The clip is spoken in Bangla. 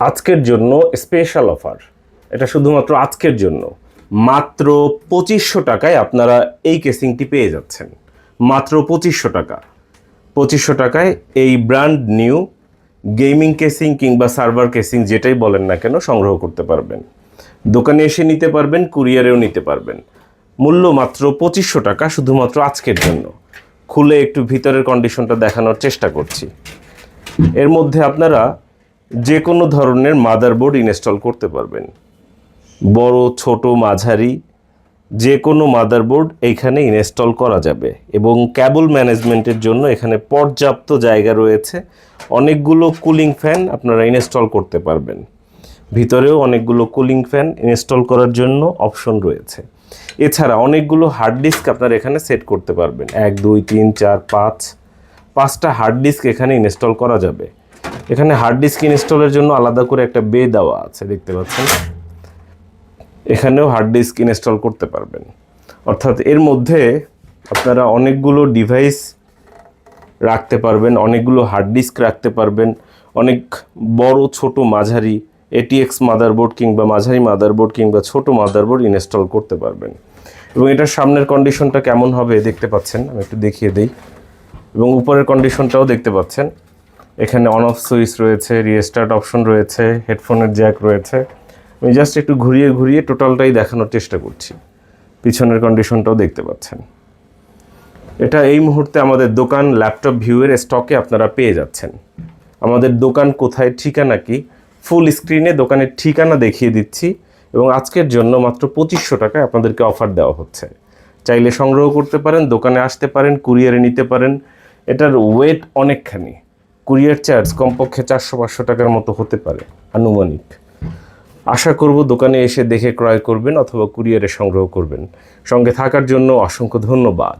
আজকের জন্য স্পেশাল অফার, এটা শুধুমাত্র আজকের জন্য। মাত্র 2500 টাকায় আপনারা এই কেসিংটি পেয়ে যাচ্ছেন। মাত্র 2500 টাকা। 2500 টাকায় এই ব্র্যান্ড নিউ গেমিং কেসিং কিংবা সার্ভার কেসিং যেটাই বলেন না কেন সংগ্রহ করতে পারবেন। দোকানে এসে নিতে পারবেন, কুরিয়ারেও নিতে পারবেন। মূল্য মাত্র 2500 টাকা, শুধুমাত্র আজকের জন্য। খুলে একটু ভিতরের কন্ডিশনটা দেখানোর চেষ্টা করছি। এর মধ্যে আপনারা যে কোনো ধরনের মাদারবোর্ড ইনস্টল করতে পারবেন। বড়, ছোট, মাঝারি যে কোনো মাদারবোর্ড এইখানে ইনস্টল করা যাবে এবং ক্যাবল ম্যানেজমেন্টের জন্য এখানে পর্যাপ্ত জায়গা রয়েছে। অনেকগুলো কুলিং ফ্যান আপনারা ইনস্টল করতে পারবেন। ভিতরেও অনেকগুলো কুলিং ফ্যান ইনস্টল করার জন্য অপশন রয়েছে। এছাড়া অনেকগুলো হার্ড ডিস্ক আপনারা এখানে সেট করতে পারবেন। 1 2 3 4 5টা হার্ড ডিস্ক এখানে ইনস্টল করা যাবে। এখানে হার্ড ডিস্ক ইনস্টলের জন্য আলাদা করে একটা বে দেওয়া আছে, দেখতে পাচ্ছেন। এখানেও হার্ড ডিস্ক ইনস্টল করতে পারবেন। অর্থাৎ এর মধ্যে আপনারা অনেকগুলো ডিভাইস রাখতে পারবেন, অনেকগুলো হার্ড ডিস্ক রাখতে পারবেন। অনেক বড়, ছোট, মাঝারি এটিএক্স মাদারবোর্ড কিংবা মাঝারি মাদারবোর্ড কিংবা ছোট মাদারবোর্ড ইনস্টল করতে পারবেন। এবং এটার সামনের কন্ডিশনটা কেমন হবে দেখতে পাচ্ছেন, আমি একটু দেখিয়ে দিই। এবং উপরের কন্ডিশনটাও দেখতে পাচ্ছেন। এখানে অন অফ সুইচ রয়েছে, রিস্টার্ট অপশন রয়েছে, হেডফোনের জ্যাক রয়েছে। আমি জাস্ট একটু ঘুরিয়ে ঘুরিয়ে টোটালটাই দেখানোর চেষ্টা করছি। পিছনের কন্ডিশনটাও দেখতে পাচ্ছেন। এটা এই মুহূর্তে আমাদের দোকান ল্যাপটপ ভিউয়ের স্টকে আপনারা পেয়ে যাচ্ছেন। আমাদের দোকান কোথায়, ঠিকানা কি, ফুল স্ক্রিনে দোকানের ঠিকানা দেখিয়ে দিচ্ছি। এবং আজকের জন্য মাত্র 2500 টাকায় আপনাদেরকে অফার দেওয়া হচ্ছে। চাইলে সংগ্রহ করতে পারেন, দোকানে আসতে পারেন, কুরিয়ারে নিতে পারেন। এটার ওয়েট অনেকখানি। কুরিয়ার চার্জ কমপক্ষে 400-500 টাকার মতো হতে পারে আনুমানিক। আশা করব দোকানে এসে দেখে ক্রয় করবেন অথবা কুরিয়ারে সংগ্রহ করবেন। সঙ্গে থাকার জন্য অসংখ্য ধন্যবাদ।